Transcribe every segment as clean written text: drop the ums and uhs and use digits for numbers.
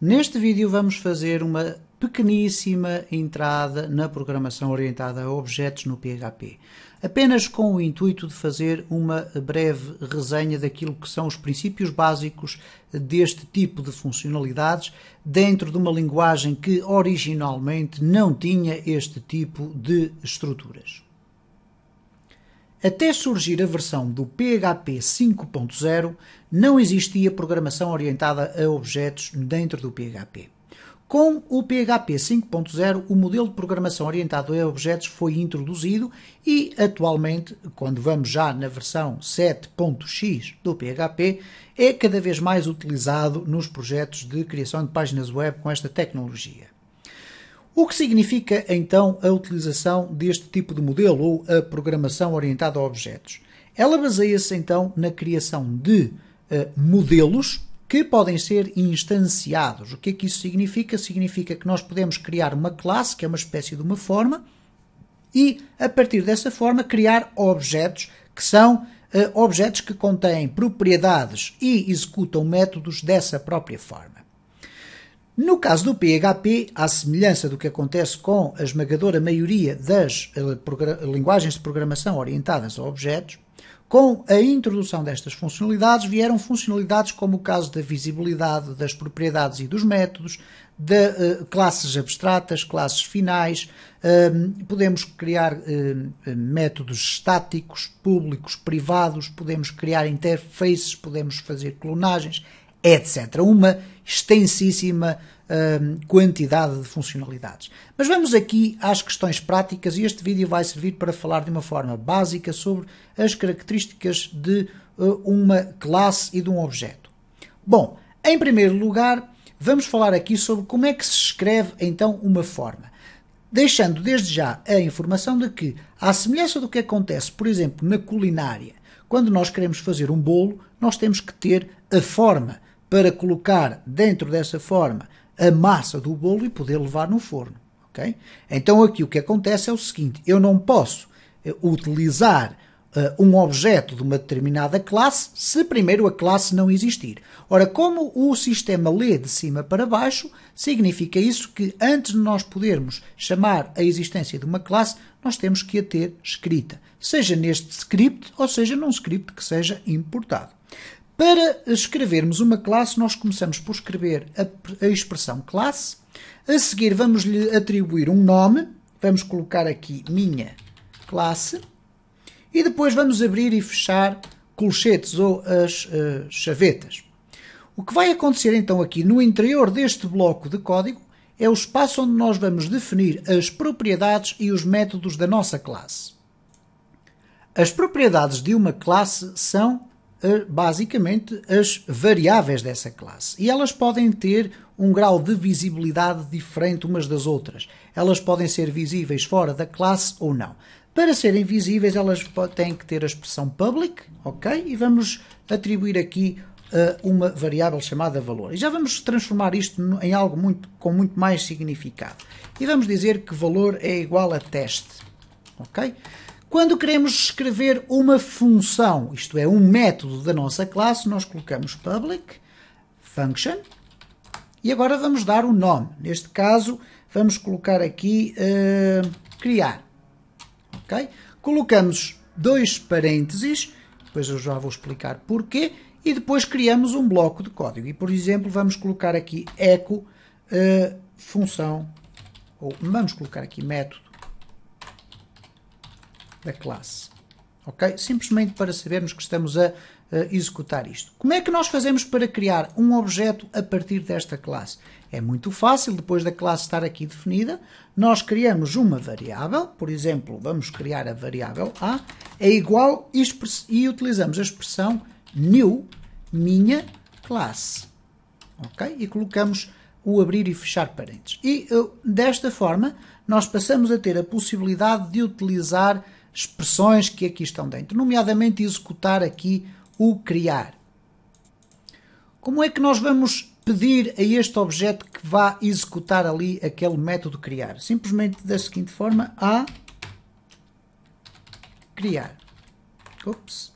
Neste vídeo vamos fazer uma pequeníssima entrada na programação orientada a objetos no PHP, apenas com o intuito de fazer uma breve resenha daquilo que são os princípios básicos deste tipo de funcionalidades dentro de uma linguagem que originalmente não tinha este tipo de estruturas. Até surgir a versão do PHP 5.0, não existia programação orientada a objetos dentro do PHP. Com o PHP 5.0, o modelo de programação orientado a objetos foi introduzido e, atualmente, quando vamos já na versão 7.x do PHP, é cada vez mais utilizado nos projetos de criação de páginas web com esta tecnologia. O que significa, então, a utilização deste tipo de modelo ou a programação orientada a objetos? Ela baseia-se, então, na criação de modelos que podem ser instanciados. O que é que isso significa? Significa que nós podemos criar uma classe, que é uma espécie de uma forma, e, a partir dessa forma, criar objetos, que são objetos que contêm propriedades e executam métodos dessa própria forma. No caso do PHP, à semelhança do que acontece com a esmagadora maioria das linguagens de programação orientadas a objetos, com a introdução destas funcionalidades vieram funcionalidades como o caso da visibilidade, das propriedades e dos métodos, de classes abstratas, classes finais, podemos criar métodos estáticos, públicos, privados, podemos criar interfaces, podemos fazer clonagens, etc. Uma extensíssima quantidade de funcionalidades. Mas vamos aqui às questões práticas e este vídeo vai servir para falar de uma forma básica sobre as características de uma classe e de um objeto. Bom, em primeiro lugar, vamos falar aqui sobre como é que se escreve então uma forma. Deixando desde já a informação de que, à semelhança do que acontece, por exemplo, na culinária, quando nós queremos fazer um bolo, nós temos que ter a forma para colocar dentro dessa forma a massa do bolo e poder levar no forno. Okay? Então aqui o que acontece é o seguinte, eu não posso utilizar um objeto de uma determinada classe se primeiro a classe não existir. Ora, como o sistema lê de cima para baixo, significa isso que antes de nós podermos chamar a existência de uma classe, nós temos que a ter escrita, seja neste script ou seja num script que seja importado. Para escrevermos uma classe, nós começamos por escrever a expressão classe, a seguir vamos-lhe atribuir um nome, vamos colocar aqui minha classe, e depois vamos abrir e fechar colchetes ou as chavetas. O que vai acontecer então aqui no interior deste bloco de código é o espaço onde nós vamos definir as propriedades e os métodos da nossa classe. As propriedades de uma classe são basicamente as variáveis dessa classe e elas podem ter um grau de visibilidade diferente umas das outras. Elas podem ser visíveis fora da classe ou não. Para serem visíveis elas têm que ter a expressão public, ok? E vamos atribuir aqui uma variável chamada valor. E já vamos transformar isto em algo com muito mais significado. E vamos dizer que valor é igual a teste, ok? Quando queremos escrever uma função, isto é, um método da nossa classe, nós colocamos public function e agora vamos dar um nome. Neste caso, vamos colocar aqui criar. Okay? Colocamos dois parênteses, depois eu já vou explicar porquê, e depois criamos um bloco de código. E, por exemplo, vamos colocar aqui echo função, ou vamos colocar aqui método da classe, ok? Simplesmente para sabermos que estamos a executar isto. Como é que nós fazemos para criar um objeto a partir desta classe? É muito fácil, depois da classe estar aqui definida, nós criamos uma variável, por exemplo, vamos criar a variável A, é igual e utilizamos a expressão new, minha classe, ok? E colocamos o abrir e fechar parênteses. E desta forma, nós passamos a ter a possibilidade de utilizar expressões que aqui estão dentro, nomeadamente executar aqui o criar. Como é que nós vamos pedir a este objeto que vá executar ali aquele método criar? Simplesmente da seguinte forma, a criar. Ups.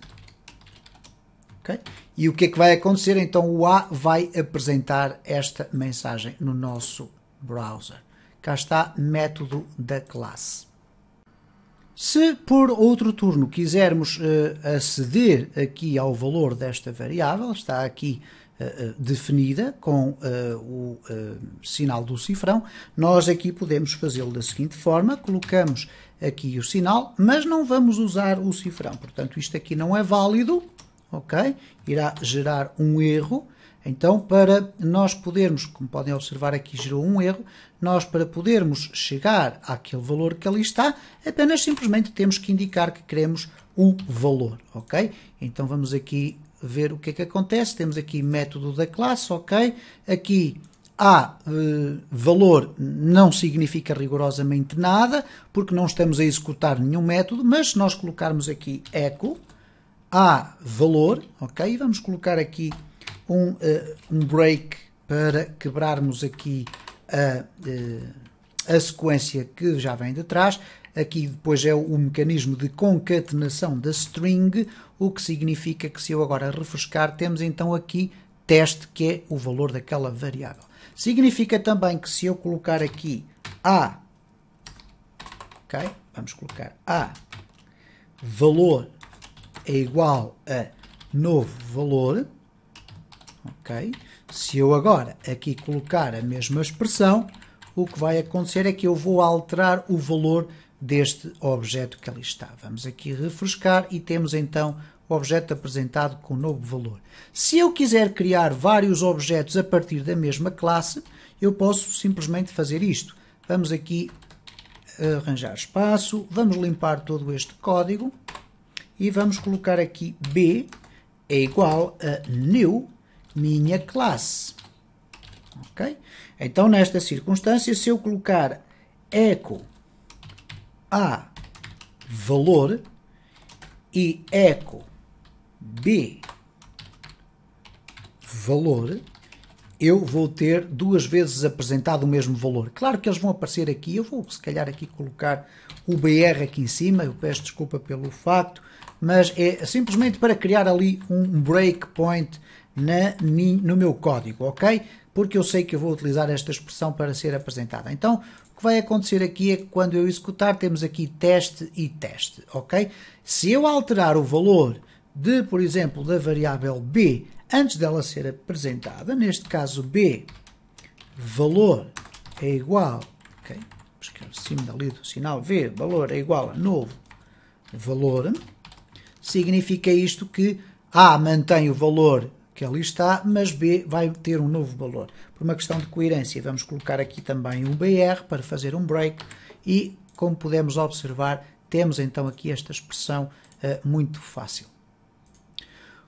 Okay? E o que é que vai acontecer? Então o A vai apresentar esta mensagem no nosso browser. Cá está, método da classe. Se por outro turno quisermos aceder aqui ao valor desta variável, está aqui definida com o sinal do cifrão, nós aqui podemos fazê-lo da seguinte forma: colocamos aqui o sinal, mas não vamos usar o cifrão, portanto isto aqui não é válido, ok? Irá gerar um erro. Então, para nós podermos, como podem observar aqui, gerou um erro, nós para podermos chegar àquele valor que ali está, apenas simplesmente temos que indicar que queremos o valor, ok? Então vamos aqui ver o que é que acontece. Temos aqui método da classe, ok? Aqui valor não significa rigorosamente nada, porque não estamos a executar nenhum método, mas se nós colocarmos aqui echo, valor, ok? Vamos colocar aqui um break para quebrarmos aqui a sequência que já vem de trás. Aqui depois é o mecanismo de concatenação da string, o que significa que se eu agora refrescar, temos então aqui teste, que é o valor daquela variável. Significa também que se eu colocar aqui ok? Vamos colocar valor é igual a novo valor, ok? Se eu agora aqui colocar a mesma expressão, o que vai acontecer é que eu vou alterar o valor deste objeto que ali está. Vamos aqui refrescar e temos então o objeto apresentado com o novo valor. Se eu quiser criar vários objetos a partir da mesma classe, eu posso simplesmente fazer isto. Vamos aqui arranjar espaço, vamos limpar todo este código e vamos colocar aqui B é igual a new minha classe. Ok? Então, nesta circunstância, se eu colocar echo valor e echo B valor, eu vou ter duas vezes apresentado o mesmo valor. Claro que eles vão aparecer aqui, eu vou se calhar aqui colocar o BR aqui em cima, eu peço desculpa pelo facto, mas é simplesmente para criar ali um breakpoint no meu código, ok? Porque eu sei que eu vou utilizar esta expressão para ser apresentada. Então, o que vai acontecer aqui é que quando eu executar, temos aqui teste e teste, ok? Se eu alterar o valor de, por exemplo, da variável B antes dela ser apresentada, neste caso B valor é igual, ok? Escrevo acima dali do sinal V, valor é igual a novo valor, significa isto que A mantém o valor que ali está, mas B vai ter um novo valor. Por uma questão de coerência, vamos colocar aqui também um BR para fazer um break e, como podemos observar, temos então aqui esta expressão muito fácil.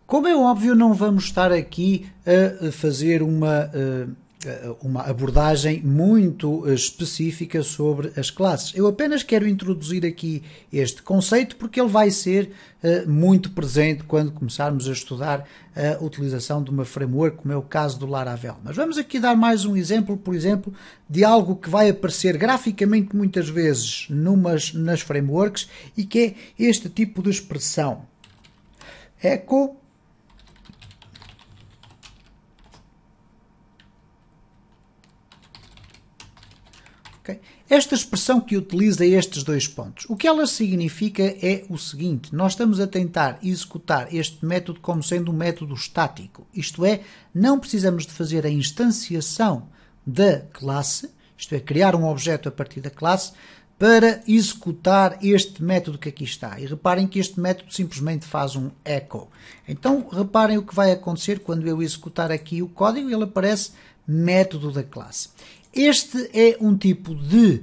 Como é óbvio, não vamos estar aqui a fazer uma abordagem muito específica sobre as classes. Eu apenas quero introduzir aqui este conceito porque ele vai ser muito presente quando começarmos a estudar a utilização de uma framework, como é o caso do Laravel. Mas vamos aqui dar mais um exemplo, por exemplo, de algo que vai aparecer graficamente muitas vezes nas frameworks e que é este tipo de expressão. Echo esta expressão que utiliza estes dois pontos, o que ela significa é o seguinte: nós estamos a tentar executar este método como sendo um método estático, isto é, não precisamos de fazer a instanciação da classe, isto é, criar um objeto a partir da classe, para executar este método que aqui está. E reparem que este método simplesmente faz um echo. Então, reparem o que vai acontecer quando eu executar aqui o código, ele aparece método da classe. Este é um tipo de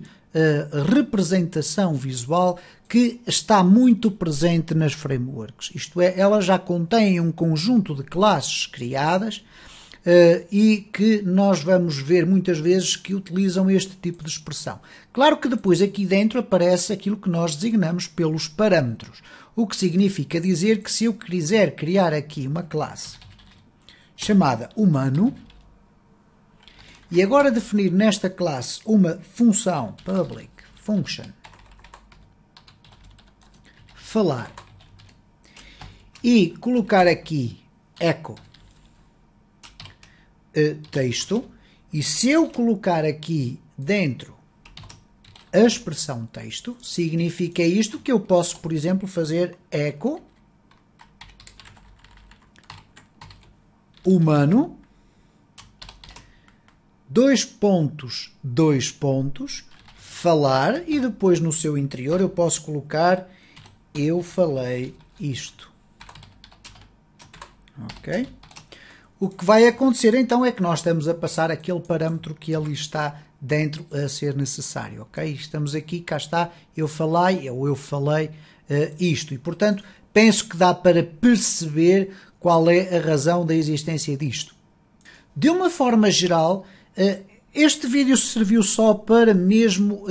representação visual que está muito presente nas frameworks. Isto é, elas já contêm um conjunto de classes criadas e que nós vamos ver muitas vezes que utilizam este tipo de expressão. Claro que depois aqui dentro aparece aquilo que nós designamos pelos parâmetros, o que significa dizer que se eu quiser criar aqui uma classe chamada humano, e agora definir nesta classe uma função public function falar e colocar aqui echo texto, e se eu colocar aqui dentro a expressão texto, significa isto que eu posso, por exemplo, fazer echo humano, dois pontos, falar, e depois no seu interior eu posso colocar eu falei isto. Ok? O que vai acontecer então é que nós estamos a passar aquele parâmetro que ali está dentro a ser necessário, ok? Estamos aqui, cá está, eu falei isto, e portanto penso que dá para perceber qual é a razão da existência disto. De uma forma geral, este vídeo serviu só para mesmo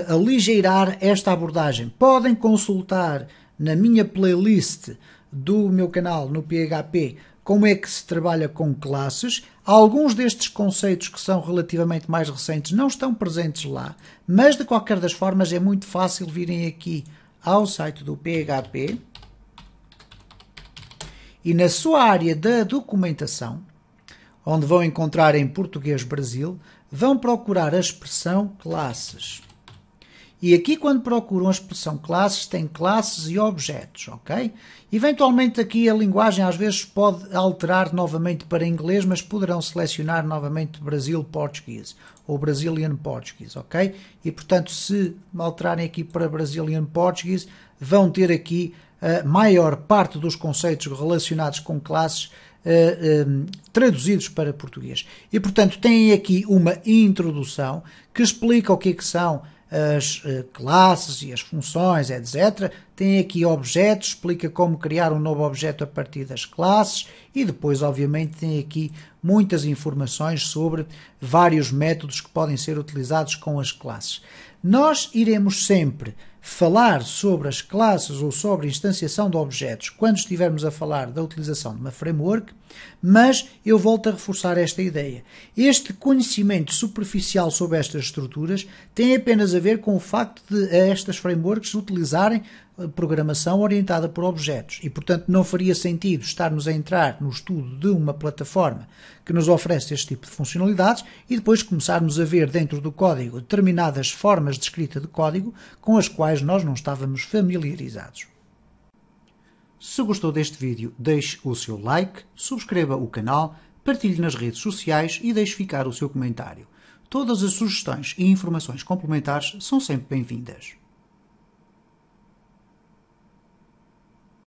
aligeirar esta abordagem. Podem consultar na minha playlist do meu canal no PHP como é que se trabalha com classes. Alguns destes conceitos que são relativamente mais recentes não estão presentes lá, mas de qualquer das formas é muito fácil virem aqui ao site do PHP e na sua área da documentação, onde vão encontrar em português Brasil, vão procurar a expressão classes. E aqui, quando procuram a expressão classes, tem classes e objetos, ok? Eventualmente aqui a linguagem às vezes pode alterar novamente para inglês, mas poderão selecionar novamente Brasil Português ou Brazilian Portuguese, ok? E portanto, se alterarem aqui para Brazilian Portuguese, vão ter aqui a maior parte dos conceitos relacionados com classes traduzidos para português. E portanto, têm aqui uma introdução que explica o que é que são as classes e as funções, etc. Tem aqui objetos, explica como criar um novo objeto a partir das classes e depois, obviamente, tem aqui muitas informações sobre vários métodos que podem ser utilizados com as classes. Nós iremos sempre falar sobre as classes ou sobre a instanciação de objetos quando estivermos a falar da utilização de uma framework, mas eu volto a reforçar esta ideia. Este conhecimento superficial sobre estas estruturas tem apenas a ver com o facto de estas frameworks utilizarem programação orientada por objetos e, portanto, não faria sentido estarmos a entrar no estudo de uma plataforma que nos oferece este tipo de funcionalidades e depois começarmos a ver dentro do código determinadas formas de escrita de código com as quais nós não estávamos familiarizados. Se gostou deste vídeo, deixe o seu like, subscreva o canal, partilhe nas redes sociais e deixe ficar o seu comentário. Todas as sugestões e informações complementares são sempre bem-vindas.